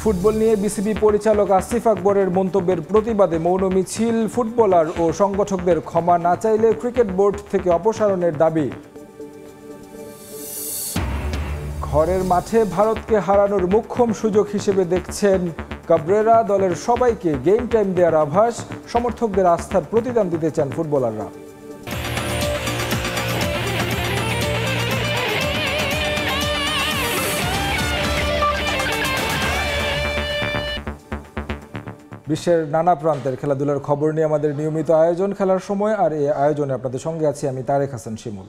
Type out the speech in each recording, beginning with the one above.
Football নিয়ে BCB পরিচালক আসিফ আকবরের মন্তব্যের প্রতিবাদে মৌন মিছিল, ফুটবলার ও সংগঠকদের ক্ষমা না চাইলে ক্রিকেট বোর্ড থেকে অপসারণের দাবি। ঘরের মাঠে ভারতকে হারানোর মোক্ষম সুযোগ হিসেবে দেখছেন কাবরেরা। দলের সবাইকে গেম টাইম দেওয়ার আভাস, সমর্থকদের আস্থার প্রতিদান দিতে চান ফুটবলাররা। বিশ্বের নানা প্রান্তের খেলাধুলার খবর নিয়ে আমাদের নিয়মিত আয়োজন খেলার সময়, আর এই আয়োজনে আপনাদের সঙ্গে আছি আমি তারেক হাসান শিমুল।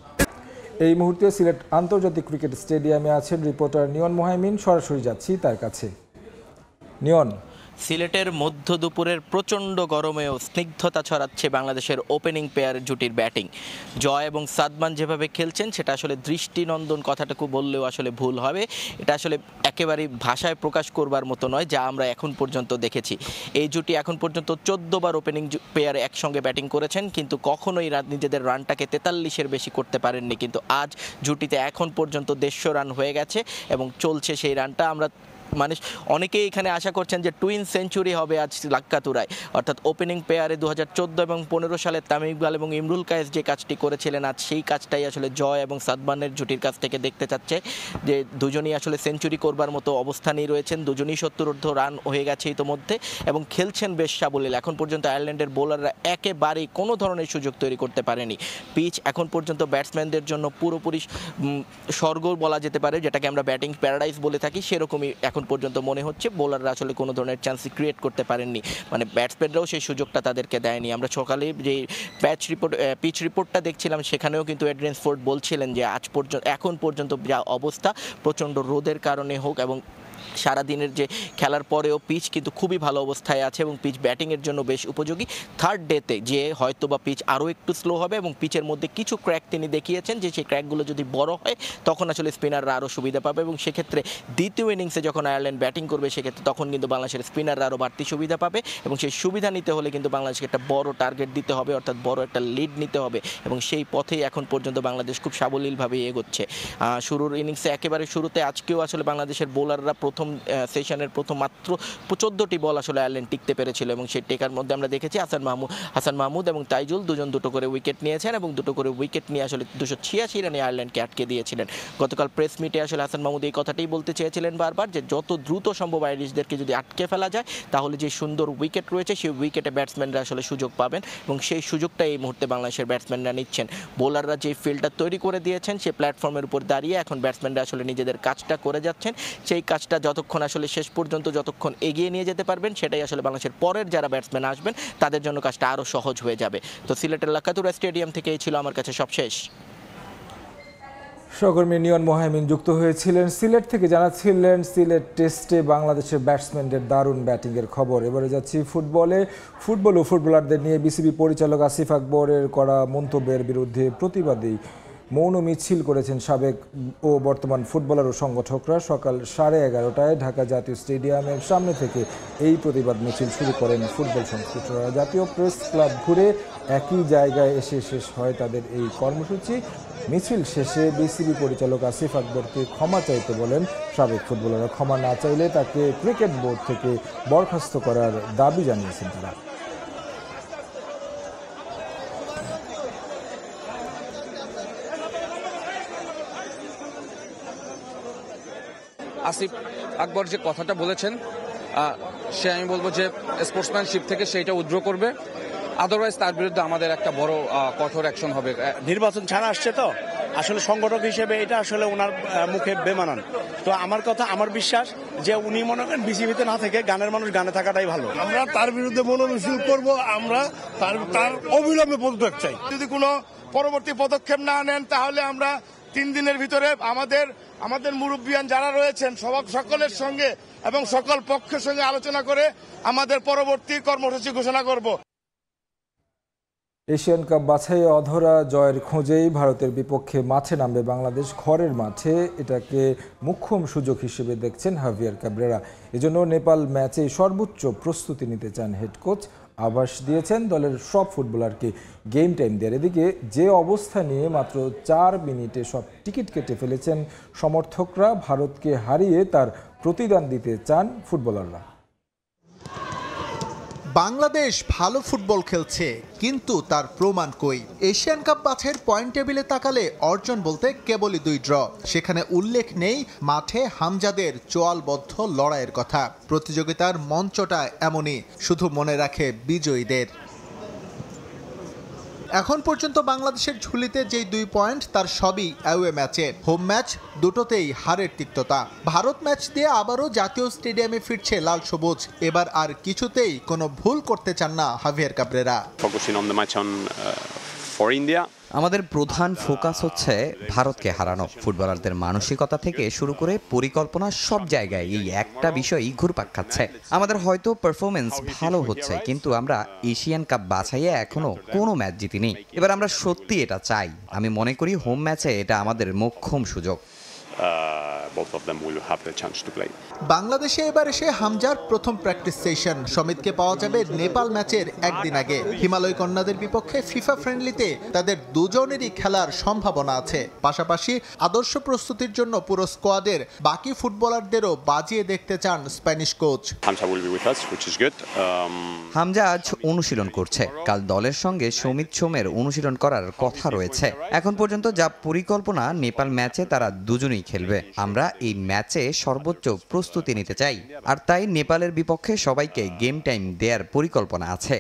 এই মুহূর্তে সিলেট আন্তর্জাতিক ক্রিকেট স্টেডিয়ামে আছেন রিপোর্টার নিয়ন মোহাইমিন। সরাসরি যাচ্ছি তার কাছে। নিয়ন, সিলেটের মধ্য দুপুরের প্রচণ্ড গরমেও স্নিগ্ধতা ছড়াচ্ছে বাংলাদেশের ওপেনিং পেয়ার জুটির ব্যাটিং। জয় এবং সাদমান যেভাবে খেলছেন সেটা আসলে দৃষ্টিনন্দন, কথাটুকু বললেও আসলে ভুল হবে। এটা আসলে একেবারেই ভাষায় প্রকাশ করবার মতো নয় যা আমরা এখন পর্যন্ত দেখেছি। এই জুটি এখন পর্যন্ত 14 বার ওপেনিং পেয়ার একসঙ্গে ব্যাটিং করেছেন, কিন্তু কখনোই নিজেদের রানটাকে 43-এর বেশি করতে পারেননি। কিন্তু আজ জুটিতে এখন পর্যন্ত 150 রান হয়ে গেছে এবং চলছে সেই রানটা। আমরা অনেকেই এখানে আশা করছেন যে টুইন সেঞ্চুরি হবে আজ লাক্কাতুরায়, অর্থাৎ ওপেনিং পেয়ারে 2014 এবং 15 সালে তামিম ইকবাল এবং ইমরুল কায়েস যে কাজটি করেছিলেন, আজ সেই কাজটাই আসলে জয় এবং সাদমানের জুটির কাছ থেকে দেখতে চাচ্ছে। যে দুজনই আসলে সেঞ্চুরি করবার মতো অবস্থানেই রয়েছেন, দুজনই 70 রান হয়ে গেছে ইতোমধ্যে এবং খেলছেন বেশ সাবলীল। এখন পর্যন্ত আয়ারল্যান্ডের বোলাররা একেবারেই কোনো ধরনের সুযোগ তৈরি করতে পারেনি। পিচ এখন পর্যন্ত ব্যাটসম্যানদের জন্য পুরোপুরি স্বর্গ বলা যেতে পারে, যেটাকে আমরা ব্যাটিং প্যারাডাইস বলে থাকি, সেরকমই এখন পর্যন্ত মনে হচ্ছে। বোলাররা আসলে কোনো ধরনের চান্স ক্রিয়েট করতে পারেননি, ব্যাটসম্যানরাও সেই সুযোগটা তাদেরকে দেয়নি। আমরা সকালে যে পিচ রিপোর্টটা দেখছিলাম সেখানেও কিন্তু এড্রিয়ান ফোর্ড বলছিলেন যে এখন পর্যন্ত যা অবস্থা, প্রচণ্ড রোদের কারণে হোক এবং সারাদিনের যে খেলার পরেও পিচ কিন্তু খুবই ভালো অবস্থায় আছে এবং পিচ ব্যাটিংয়ের জন্য বেশ উপযোগী। থার্ড ডেতে যে হয়তো বা পিচ আরও একটু স্লো হবে এবং পিচের মধ্যে কিছু ক্র্যাক তিনি দেখিয়েছেন, যে সেই ক্র্যাকগুলো যদি বড় হয় তখন আসলে স্পিনাররা আরও সুবিধা পাবে এবং সেক্ষেত্রে দ্বিতীয় ইনিংসে যখন আয়ারল্যান্ড ব্যাটিং করবে সেক্ষেত্রে তখন কিন্তু বাংলাদেশের স্পিনাররা আরও বাড়তি সুবিধা পাবে এবং সেই সুবিধা নিতে হলে কিন্তু বাংলাদেশকে একটা বড় টার্গেট দিতে হবে, অর্থাৎ বড় একটা লিড নিতে হবে এবং সেই পথেই এখন পর্যন্ত বাংলাদেশ খুব সাবলীলভাবে এগোচ্ছে। শুরুর ইনিংসে একেবারে শুরুতে আজকেও আসলে বাংলাদেশের বোলাররা প্রথম সেশনের প্রথম মাত্র 14টি বল আসলে আয়ারল্যান্ড টিকতে পেরেছিল এবং সেই টেকার মধ্যে আমরা দেখেছি হাসান মাহমুদ এবং তাইজুল দুজন দুটো করে উইকেট নিয়েছেন এবং দুটো করে উইকেট নিয়ে আসলে 286 রানে আয়ারল্যান্ডকে আটকে দিয়েছিলেন। গতকাল প্রেস মিটে আসলে হাসান মাহমুদ এই কথাটাই বলতে চেয়েছিলেন বারবার যে যত দ্রুত সম্ভব আইরিশদেরকে যদি আটকে ফেলা যায় তাহলে যে সুন্দর উইকেট রয়েছে সেই উইকেটে ব্যাটসম্যানরা আসলে সুযোগ পাবেন এবং সেই সুযোগটা এই মুহূর্তে বাংলাদেশের ব্যাটসম্যানরা নিচ্ছেন। বোলাররা যে ফিল্ডটা তৈরি করে দিয়েছেন সেই প্ল্যাটফর্মের উপর দাঁড়িয়ে এখন ব্যাটসম্যানরা আসলে নিজেদের কাজটা করে যাচ্ছেন। সেই কাজটা যতক্ষণ আসলে শেষ পর্যন্ত যতক্ষণ এগিয়ে নিয়ে যেতে পারবেন সেটাই আসলে বাংলাদেশের পরের যারা ব্যাটসম্যান আসবেন তাদের জন্য কাজটা আরও সহজ হয়ে যাবে। তো সিলেটের লাক্কাতুরা স্টেডিয়াম থেকে এই ছিল আমার কাছে সবশেষ। সহকর্মী নিয়ন মোহাইমিন যুক্ত হয়েছিলেন সিলেট থেকে, জানাচ্ছিলেন সিলেট টেস্টে বাংলাদেশের ব্যাটসম্যানদের দারুণ ব্যাটিংয়ের খবর। এবারে যাচ্ছি ফুটবল ও ফুটবলারদের নিয়ে বিসিবি পরিচালক আসিফ আকবরের করা মন্তব্যের বিরুদ্ধে প্রতিবাদী মৌন মিছিল করেছেন সাবেক ও বর্তমান ফুটবলার ও সংগঠকরা। সকাল 11:30টায় ঢাকা জাতীয় স্টেডিয়ামের সামনে থেকে এই প্রতিবাদ মিছিল শুরু করেন ফুটবল সংশ্লিষ্টরা। জাতীয় প্রেস ক্লাব ঘুরে একই জায়গায় এসে শেষ হয় তাদের এই কর্মসূচি। মিছিল শেষে বিসিবি পরিচালক আসিফ আকবরকে ক্ষমা চাইতে বলেন সাবেক ফুটবলাররা। ক্ষমা না চাইলে তাকে ক্রিকেট বোর্ড থেকে বরখাস্ত করার দাবি জানিয়েছেন তারা। আসিফ আকবর যে কথাটা বলেছেন সে আমি বলবো যে স্পোর্টসম্যানশিপ থেকে সেইটা উইথড্র করবে, আদারওয়াইজ তার বিরুদ্ধে আমাদের একটা বড় কঠোর অ্যাকশন হবে। নির্বাচন ছাড়া আসছে তো আসলে সংগঠক হিসেবে এটা আসলে ওনার মুখে বেমানান। তো আমার বিশ্বাস যে উনি মনে করেন বিসিবিতে না থেকে গানের মানুষ গানে থাকাটাই ভালো। আমরা তার বিরুদ্ধে মনোনয়ন করব, আমরা তার অবিলম্বে পদত্যাগ চাই। যদি কোনো পরবর্তী পদক্ষেপ না নেন তাহলে আমরা 3 দিনের ভিতরে আমাদের মুরব্বিয়ান যারা রয়েছেন সকলের সঙ্গে এবং সকল পক্ষের সঙ্গে আলোচনা করে আমাদের পরবর্তী কর্মসূচি ঘোষণা করব। এশিয়ান কাপ বাছাইয়ে অধরা জয়ের খোঁজেই ভারতের বিপক্ষে মাঠে নামবে বাংলাদেশ। ঘরের মাঠে এটাকে মোক্ষম সুযোগ হিসেবে দেখছেন হাভিয়ার কাবরেরা। এজন্য নেপাল ম্যাচে সর্বোচ্চ প্রস্তুতি নিতে চান হেড কোচ। আভাস দিয়েছেন দলের সব ফুটবলারকে গেম টাইম দেওয়ার। এদিকে যে অবস্থা নিয়ে মাত্র 4 মিনিটে সব টিকিট কেটে ফেলেছেন সমর্থকরা, ভারতকে হারিয়ে তার প্রতিদান দিতে চান ফুটবলাররা। বাংলাদেশ ভালো ফুটবল খেলছে, কিন্তু তার প্রমাণ কই? এশিয়ান কাপ বাছাইয়ের পয়েন্ট টেবিলে তাকালে অর্জন বলতে কেবলই 2 ড্র। সেখানে উল্লেখ নেই মাঠে হামজাদের চোয়ালবদ্ধ লড়াইয়ের কথা। প্রতিযোগিতার মঞ্চটা এমনই, শুধু মনে রাখে বিজয়ীদের। এখন পর্যন্ত বাংলাদেশের ঝুলিতে যেই 2 পয়েন্ট, তার সবই অ্যাওয়ে ম্যাচে। হোম ম্যাচ দুটোতেই হারের তিক্ততা। ভারত ম্যাচ দিয়ে আবারও জাতীয় স্টেডিয়ামে ফিরছে লাল সবুজ। এবার আর কিছুতেই কোনো ভুল করতে চান না হাভিয়ার কাবরেরা। আমাদের প্রধান ফোকাস হচ্ছে ভারতকে হারানো। ফুটবলারদের মানসিকতা থেকে শুরু করে পরিকল্পনা সব জায়গায় এই একটা বিষয়ই ঘুরপাক খাচ্ছে। আমাদের হয়তো পারফরমেন্স ভালো হচ্ছে, কিন্তু আমরা এশিয়ান কাপ বাছাইয়ে এখনো কোনো ম্যাচ জিতিনি। এবার আমরা সত্যি এটা চাই। আমি মনে করি হোম ম্যাচে এটা আমাদের মোক্ষম সুযোগ। বাংলাদেশে এবার এসে হামজার প্রথম প্র্যাকটিস সেশন। সমিতকে পাওয়া যাবে নেপাল ম্যাচের একদিন আগে। হিমালয় কন্যাদের বিপক্ষে ফিফা ফ্রেন্ডলিতে তাদের দুজনেরই খেলার সম্ভাবনা আছে। পাশাপাশি আদর্শ প্রস্তুতির জন্য পুরো স্কোয়াডের বাকি ফুটবলারদেরও বাজিয়ে দেখতে চান স্প্যানিশ কোচ। হামজা আজ অনুশীলন করছে। কাল দলের সঙ্গে সমিত সোমের অনুশীলন করার কথা রয়েছে। এখন পর্যন্ত যা পরিকল্পনা, নেপাল ম্যাচে তারা দুজনেই খেলবে। আমরা এই ম্যাচে সর্বোচ্চ প্রস্তুতি নিতে চাই, আর তাই নেপালের বিপক্ষে সবাইকে গেম টাইম দেওয়ার পরিকল্পনা আছে।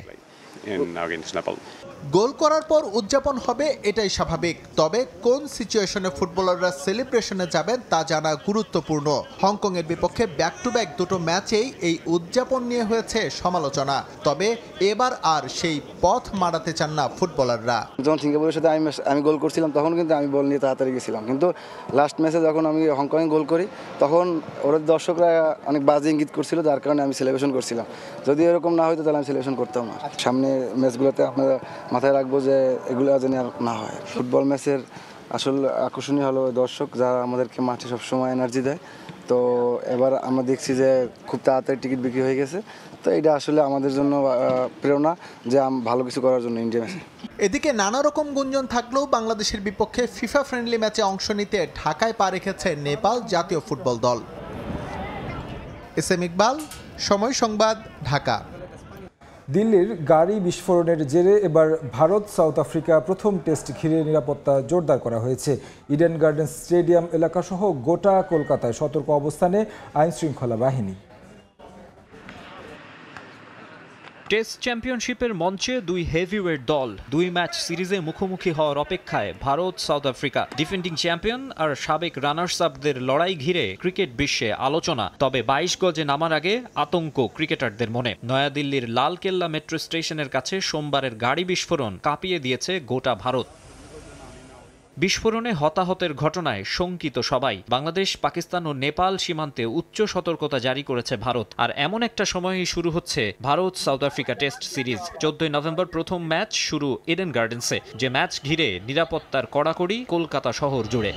গোল করার পর উদযাপন হবে, এটাই স্বাভাবিক। তবে কোন সিচুয়েশনে ফুটবলাররা সেলিব্রেশনে যাবেন তা জানা গুরুত্বপূর্ণ। হংকংয়ের বিপক্ষে ব্যাক টু ব্যাক দুটো ম্যাচেই এই উদযাপন নিয়ে হয়েছে সমালোচনা। তবে এবার আর সেই পথ মারাতে চান না ফুটবলাররা। যখন সিঙ্গাপুরের সাথে আমি গোল করছিলাম, তখন কিন্তু আমি বল নিয়ে তাড়াতাড়ি গেছিলাম, কিন্তু লাস্ট ম্যাচে যখন আমি হংকংয়ে গোল করি, তখন ওদের দর্শকরা অনেক বাজে ইঙ্গিত করছিল, যার কারণে আমি সেলিব্রেশন করছিলাম। যদি এরকম না হতো তাহলে আমি সেলিব্রেশন করতাম না। সামনে ম্যাচগুলোতে আপনারা মাথায় রাখবো যে এগুলো যেন আর না হয়। ফুটবল ম্যাচের আসল আকর্ষণীয় হলো দর্শক, যারা আমাদেরকে মাঠে সবসময় এনার্জি দেয়। তো এবার আমরা দেখছি যে খুব তাড়াতাড়ি টিকিট বিক্রি হয়ে গেছে। তো এটা আসলে আমাদের জন্য প্রেরণা যে ভালো কিছু করার জন্য ইন্ডিয়া ম্যাচে। এদিকে নানা রকম গুঞ্জন থাকলেও বাংলাদেশের বিপক্ষে ফিফা ফ্রেন্ডলি ম্যাচে অংশ নিতে ঢাকায় পা রেখেছে নেপাল জাতীয় ফুটবল দল। এস এম ইকবাল, সময় সংবাদ, ঢাকা। দিল্লির গাড়ি বিস্ফোরণের জেরে এবার ভারত সাউথ আফ্রিকা প্রথম টেস্ট ঘিরে নিরাপত্তা জোরদার করা হয়েছে। ইডেন গার্ডেন্স স্টেডিয়াম এলাকাসহ গোটা কলকাতায় সতর্ক অবস্থানে আইনশৃঙ্খলা বাহিনী। টেস্ট চ্যাম্পিয়নশিপের মঞ্চে 2 হেভিওয়েট দল 2 ম্যাচ সিরিজে মুখোমুখি হওয়ার অপেক্ষায় Bharat South Africa. Defending champion আর সাবেক রানার্স আপদের লড়াই ঘিরে ক্রিকেট বিশ্বে আলোচনা। তবে 22 গজে নামার আগে আতঙ্ক ক্রিকেটারদের মনে। নয়াদিল্লির লালকেল্লা মেট্রো স্টেশনের কাছে সোমবারের গাড়ি বিস্ফোরণ কাঁপিয়ে দিয়েছে গোটা ভারত। বিস্ফোরণে হতাহতের ঘটনায় শঙ্কিত সবাই। বাংলাদেশ, পাকিস্তান ও নেপাল সীমান্তে উচ্চ সতর্কতা জারি করেছে ভারত। আর এমন একটা সময়েই শুরু হচ্ছে Bharat South Africa test series. 14 November প্রথম ম্যাচ শুরু ইডেন গার্ডেন্সে, যে ম্যাচ ঘিরে নিরাপত্তার কড়াকড়ি কলকাতা শহর জুড়ে।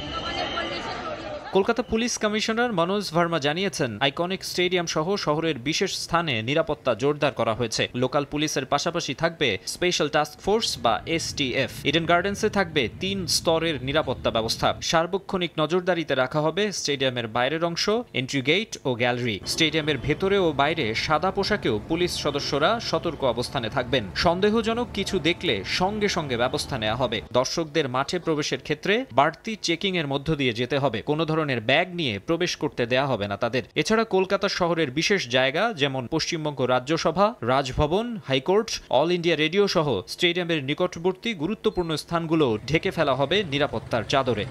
কলকাতা পুলিশ কমিশনার মনোজ ভার্মা জানিয়েছেন, আইকনিক স্টেডিয়াম সহ শহরের বিশেষ স্থানে নিরাপত্তা জোরদার করা হয়েছে। লোকাল পুলিশের পাশাপাশি থাকবে স্পেশাল টাস্ক ফোর্স বা STF। ইডেন গার্ডেন্সে থাকবে 3 স্তরের নিরাপত্তা ব্যবস্থা। সার্বক্ষণিক নজরদারিতে রাখা হবে স্টেডিয়ামের বাইরের অংশ, এন্ট্রি গেট ও গ্যালারি। স্টেডিয়ামের ভেতরে ও বাইরে সাদা পোশাকেও পুলিশ সদস্যরা সতর্ক অবস্থানে থাকবেন। সন্দেহজনক কিছু দেখলে সঙ্গে সঙ্গে ব্যবস্থা নেওয়া হবে। দর্শকদের মাঠে প্রবেশের ক্ষেত্রে বাড়তি চেকিং এর মধ্য দিয়ে যেতে হবে। কোনো ধরনের ব্যাগ নিয়ে প্রবেশ করতে দেয়া হবে না তাদের। এছাড়া কলকাতা শহরের বিশেষ জায়গা যেমন Paschimbanga Rajya Sabha, Raj Bhavan, high court, all India radio সহ স্টেডিয়ামের নিকটবর্তী গুরুত্বপূর্ণ স্থানগুলো ঢেকে ফেলা হবে নিরাপত্তার চাদরে।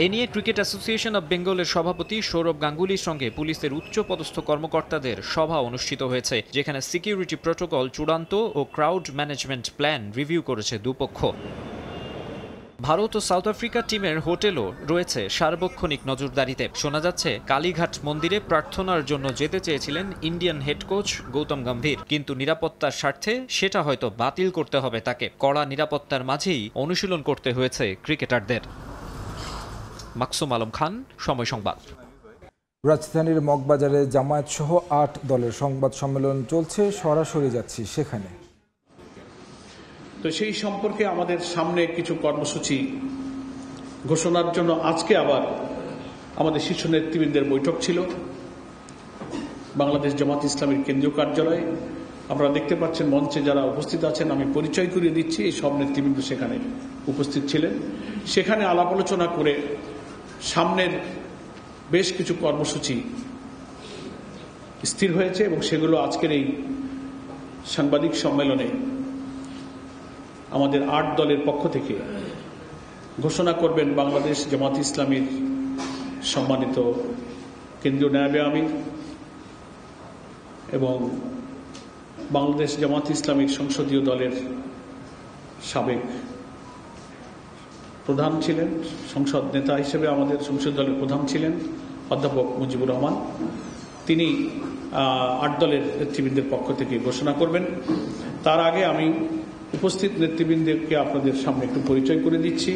এ নিয়ে ক্রিকেট অ্যাসোসিয়েশন অব বেঙ্গলের সভাপতি সৌরভ গাঙ্গুলির সঙ্গে পুলিশের উচ্চপদস্থ কর্মকর্তাদের সভা অনুষ্ঠিত হয়েছে, যেখানে সিকিউরিটি প্রোটোকল চূড়ান্ত ও ক্রাউড ম্যানেজমেন্ট প্ল্যান রিভিউ করেছে দুপক্ষ। ভারত ও সাউথ আফ্রিকা টিমের হোটেলও রয়েছে সার্বক্ষণিক নজরদারিতে। শোনা যাচ্ছে কালীঘাট মন্দিরে প্রার্থনার জন্য যেতে চেয়েছিলেন Indian head coach Gautam Gambhir, কিন্তু নিরাপত্তার স্বার্থে সেটা হয়তো বাতিল করতে হবে তাকে। কড়া নিরাপত্তার মাঝেই অনুশীলন করতে হয়েছে ক্রিকেটারদের। মাকসুম আলম খান, সময় সংবাদ। রাজধানীর মগবাজারে জামায়াত সহ 8 দলের সংবাদ সম্মেলন চলছে, সরাসরি যাচ্ছি সেখানে। তো সেই সম্পর্কে আমাদের সামনে কিছু কর্মসূচি ঘোষণার জন্য আজকে আবার আমাদের শীর্ষ নেতৃবৃন্দের বৈঠক ছিল। বাংলাদেশ জামাত ইসলামীর কেন্দ্রীয় কার্যালয়ে। আপনারা দেখতে পাচ্ছেন মঞ্চে যারা উপস্থিত আছেন, আমি পরিচয় করিয়ে দিচ্ছি, এই সব নেতৃবৃন্দ সেখানে উপস্থিত ছিলেন। সেখানে আলাপ আলোচনা করে সামনের বেশ কিছু কর্মসূচি স্থির হয়েছে এবং সেগুলো আজকের এই সাংবাদিক সম্মেলনে আমাদের 8 দলের পক্ষ থেকে ঘোষণা করবেন বাংলাদেশ জামাত ইসলামীর সম্মানিত কেন্দ্রীয় নায়েবে আমির এবং বাংলাদেশ জামাত ইসলামীর সংসদীয় দলের সাবেক প্রধান ছিলেন, সংসদ নেতা হিসেবে আমাদের সংসদ দলের প্রধান ছিলেন অধ্যাপক মুজিবুর রহমান। তিনি 8 দলের নেতৃবৃন্দের পক্ষ থেকে ঘোষণা করবেন। তার আগে আমি উপস্থিত নেতৃবৃন্দকে আপনাদের সামনে একটু পরিচয় করে দিচ্ছি।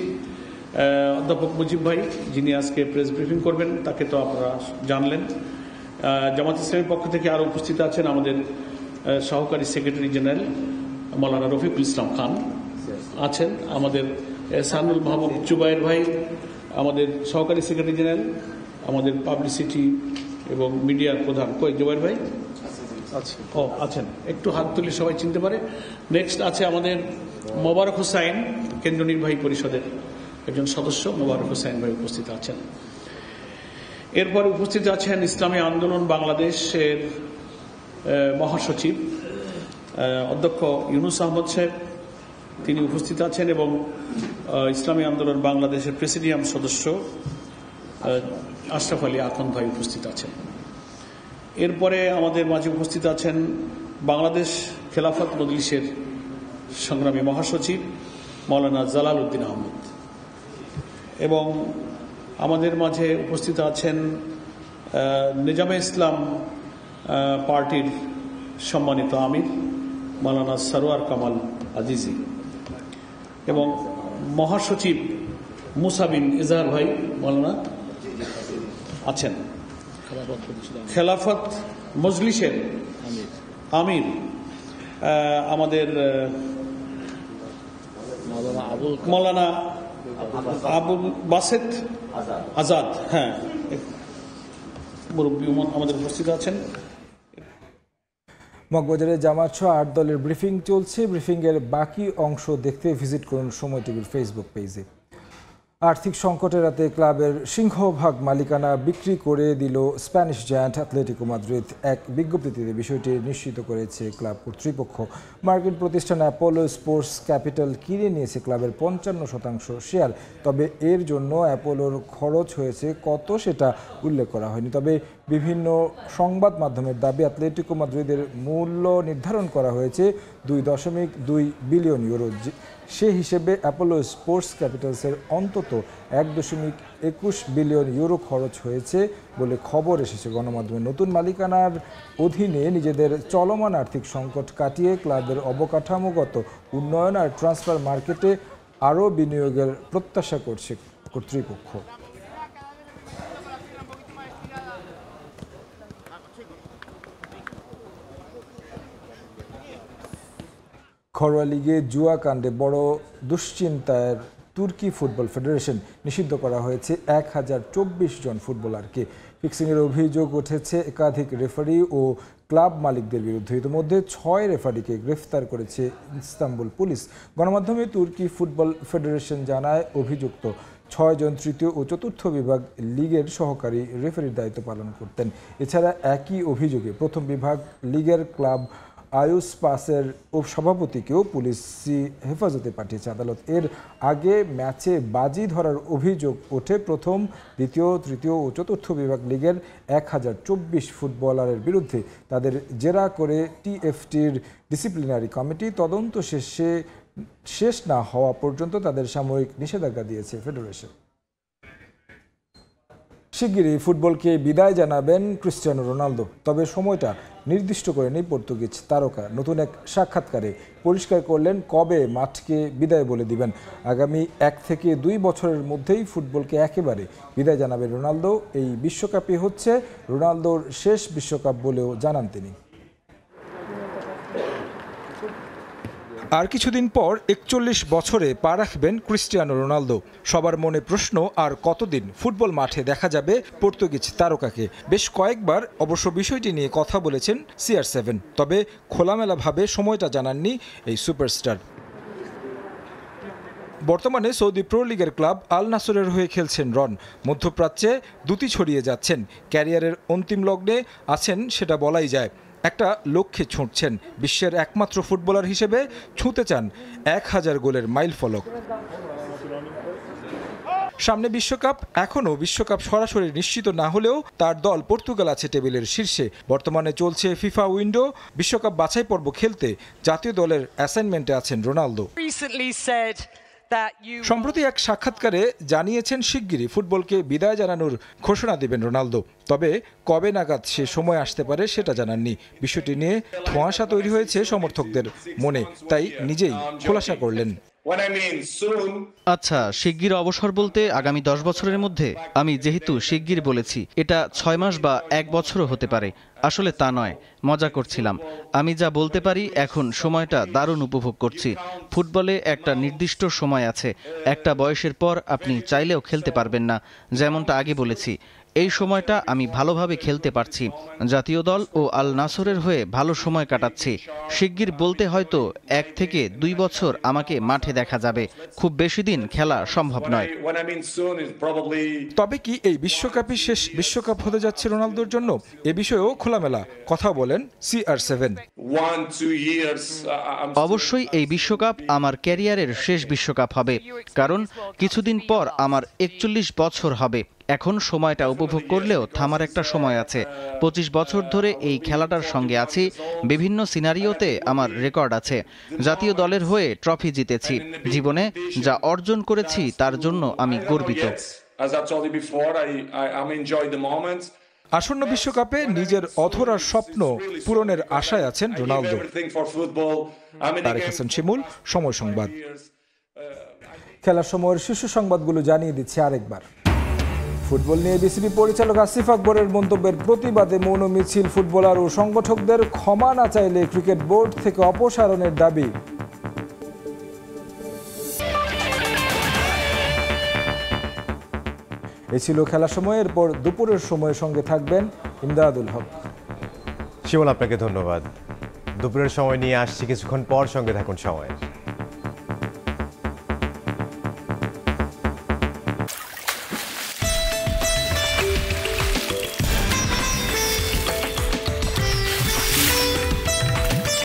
অধ্যাপক মুজিব ভাই, যিনি আজকে প্রেস ব্রিফিং করবেন, তাকে তো আপনারা জানলেন। জামাত ইসলামের পক্ষ থেকে আরও উপস্থিত আছেন আমাদের সহকারী সেক্রেটারি জেনারেল মৌলানা রফিকুল ইসলাম খান আছেন, আমাদের সানুল মাহবুব জুবাইর ভাই আমাদের সহকারী সেক্রেটারি জেনারেল, আমাদের পাবলিসিটি এবং মিডিয়ার প্রধান। কই জুবাইর ভাই আছেন, একটু হাত তুলে সবাই চিনতে পারে। নেক্সট আছে আমাদের মোবারক হোসাইন, কেন্দ্রীয় নির্বাহী পরিষদের একজন সদস্য, মোবারক হোসাইন ভাই উপস্থিত আছেন। এরপরে উপস্থিত আছেন ইসলামী আন্দোলন বাংলাদেশের মহাসচিব অধ্যক্ষ ইউনুস আহমদ সাহেব, তিনি উপস্থিত আছেন, এবং ইসলামী আন্দোলন বাংলাদেশের প্রেসিডিয়াম সদস্য আশরাফ আলী আখন্দ ভাই উপস্থিত আছেন। এরপরে আমাদের মাঝে উপস্থিত আছেন বাংলাদেশ খেলাফত মজলিসের সংগ্রামী মহাসচিব মৌলানা জালাল উদ্দিন আহমদ, এবং আমাদের মাঝে উপস্থিত আছেন নিজামে ইসলাম পার্টির সম্মানিত আমির মৌলানা সরোয়ার কামাল আজিজি, এবং মহাসচিব মুসা বিন ইজহার ভাই মৌলানা আছেন। খেলাফত মজলিসের আমির আমাদের মৌলানা আবুল বাসেত আজাদ, হ্যাঁ, মুরব্বী আমাদের উপস্থিত আছেন। মগবাজারে জামাত সহ 8 দলের ব্রিফিং চলছে। ব্রিফিংয়ের বাকি অংশ দেখতে ভিজিট করুন সময় টিভির ফেসবুক পেজে। আর্থিক সংকট এড়াতে ক্লাবের সিংহভাগ মালিকানা বিক্রি করে দিল স্প্যানিশ জায়ান্ট অ্যাথলেটিকো মাদ্রিদ। এক বিজ্ঞপ্তিতে বিষয়টি নিশ্চিত করেছে ক্লাব কর্তৃপক্ষ। মার্কিন প্রতিষ্ঠান অ্যাপোলো স্পোর্টস ক্যাপিটাল কিনে নিয়েছে ক্লাবের 55% শেয়ার। তবে এর জন্য অ্যাপোলোর খরচ হয়েছে কত সেটা উল্লেখ করা হয়নি। তবে বিভিন্ন সংবাদ মাধ্যমের দাবি অ্যাথলেটিকো মাদ্রিদের মূল্য নির্ধারণ করা হয়েছে 2.2 বিলিয়ন ইউরো। সে হিসেবে অ্যাপোলো স্পোর্টস ক্যাপিটালসের অন্তত 1.21 বিলিয়ন ইউরো খরচ হয়েছে বলে খবর এসেছে গণমাধ্যমে। নতুন মালিকানার অধীনে নিজেদের চলমান আর্থিক সংকট কাটিয়ে ক্লাবের অবকাঠামোগত উন্নয়ন আর ট্রান্সফার মার্কেটে আরও বিনিয়োগের প্রত্যাশা করছে কর্তৃপক্ষ। ঘরোয়া লিগে জুয়া কাণ্ডে বড় দুশ্চিন্তায় তুর্কি ফুটবল ফেডারেশন। নিষিদ্ধ করা হয়েছে 1024 জন ফুটবলারকে। ফিক্সিংয়ের অভিযোগ উঠেছে একাধিক রেফারি ও ক্লাব মালিকদের বিরুদ্ধে। ইতিমধ্যে 6 রেফারিকে গ্রেফতার করেছে ইস্তাম্বুল পুলিশ। গণমাধ্যমে তুর্কি ফুটবল ফেডারেশন জানায় অভিযুক্ত 6 জন তৃতীয় ও চতুর্থ বিভাগ লিগের সহকারী রেফারির দায়িত্ব পালন করতেন। এছাড়া একই অভিযোগে প্রথম বিভাগ লিগের ক্লাব আয়ুস পাসের সভাপতিকেও পুলিশ হেফাজতে পাঠিয়েছে আদালত। এর আগে ম্যাচে বাজি ধরার অভিযোগ ওঠে প্রথম, দ্বিতীয়, তৃতীয় ও চতুর্থ বিভাগ লিগের 1024 ফুটবলারের বিরুদ্ধে। তাদের জেরা করে টিএফটির ডিসিপ্লিনারি কমিটি তদন্ত শেষ না হওয়া পর্যন্ত তাদের সাময়িক নিষেধাজ্ঞা দিয়েছে ফেডারেশন। শিগগিরই ফুটবলকে বিদায় জানাবেন ক্রিস্টিয়ানো রোনালদো, তবে সময়টা নির্দিষ্ট করেনি পর্তুগিজ তারকা। নতুন এক সাক্ষাৎকারে পরিষ্কার করলেন কবে মাঠকে বিদায় বলে দিবেন। আগামী 1 থেকে 2 বছরের মধ্যেই ফুটবলকে একেবারে বিদায় জানাবেন রোনালদো। এই বিশ্বকাপই হচ্ছে রোনালদোর শেষ বিশ্বকাপ বলেও জানান তিনি। আর কিছুদিন পর 41 বছরে পা রাখবেন ক্রিস্টিয়ানো রোনালদো। সবার মনে প্রশ্ন, আর কতদিন ফুটবল মাঠে দেখা যাবে পর্তুগিজ তারকাকে। বেশ কয়েকবার অবশ্য বিষয়টি নিয়ে কথা বলেছেন CR7, তবে খোলামেলাভাবে সময়টা জানাননি এই সুপারস্টার। বর্তমানে সৌদি প্রো লিগের ক্লাব আল নাসরের হয়ে খেলছেন রন। মধ্যপ্রাচ্যে দুটি ছড়িয়ে যাচ্ছেন, ক্যারিয়ারের অন্তিম লগ্নে আছেন সেটা বলাই যায়। একটা লক্ষ্যে ছুঁটছেন, বিশ্বের একমাত্র ফুটবলার হিসেবে ছুঁতে চান 1000 গোলের মাইল ফলক। সামনে বিশ্বকাপ, এখনও বিশ্বকাপ সরাসরি নিশ্চিত না হলেও তার দল পর্তুগাল আছে টেবিলের শীর্ষে। বর্তমানে চলছে ফিফা উইন্ডো, বিশ্বকাপ বাছাই পর্ব খেলতে জাতীয় দলের অ্যাসাইনমেন্টে আছেন রোনালদো। সম্প্রতি এক সাক্ষাৎকারে জানিয়েছেন শিগগিরই ফুটবলকে বিদায় জানানোর ঘোষণা দেবেন রোনালদো, তবে কবে নাগাদ সে সময় আসতে পারে সেটা জানাননি। বিষয়টি নিয়ে ধোঁয়াশা তৈরি হয়েছে সমর্থকদের মনে, তাই নিজেই খোলাসা করলেন। আচ্ছা, শিগগির অবসর বলতে আগামী 10 বছরের মধ্যে? আমি যেহেতু শিগগির বলেছি, এটা 6 মাস বা 1 বছরও হতে পারে। আসলে তা নয়, মজা করছিলাম। আমি যা বলতে পারি, এখন সময়টা দারুণ উপভোগ করছি। ফুটবলে একটা নির্দিষ্ট সময় আছে, একটা বয়সের পর আপনি চাইলেও খেলতে পারবেন না। যেমনটা আগে বলেছি, এই সময়টা আমি ভালোভাবে খেলতে পারছি। জাতীয় দল ও আল নাসরের হয়ে ভালো সময় কাটাচ্ছি। শিগগির বলতে হয়তো 1 থেকে 2 বছর আমাকে মাঠে দেখা যাবে। খুব বেশি দিন খেলা সম্ভব নয়। তবে কি এই বিশ্বকাপই শেষ বিশ্বকাপ হতে যাচ্ছে রোনালদোর জন্য? এ বিষয়েও খোলামেলা কথা বলেন CR7। অবশ্যই এই বিশ্বকাপ আমার ক্যারিয়ারের শেষ বিশ্বকাপ হবে, কারণ কিছুদিন পর আমার 41 বছর হবে। এখন সময়টা উপভোগ করলেও থামার একটা সময় আছে। 25 বছর ধরে এই খেলাটার সঙ্গে আছি। বিভিন্ন সিনারিওতে আমার রেকর্ড আছে। জাতীয় দলের হয়ে ট্রফি জিতেছি। জীবনে যা অর্জন করেছি তার জন্য আমি গর্বিত। আসন্ন বিশ্বকাপে নিজের অধরার স্বপ্ন পূরণের আশায় আছেন রোনালদো। তারেক হাসান শিমুল, সময় সংবাদ। খেলার সময়ের শীর্ষ সংবাদগুলো জানিয়ে দিচ্ছি আরেকবার। ফুটবল নিয়ে বিসিবি পরিচালক আসিফ আকবরের মন্তব্যের প্রতিবাদে মৌন মিছিল, ফুটবলার ও সংগঠকদের ক্ষমা না চাইলে ক্রিকেট বোর্ড থেকে অপসারণের দাবি। এ ছিল খেলার সময়। এরপর দুপুরের সময়ের সঙ্গে থাকবেন ইমদাদুল হক। শিমুল, আপনাকে ধন্যবাদ। দুপুরের সময় নিয়ে আসছি কিছুক্ষণ পর, সঙ্গে থাকুন সময়।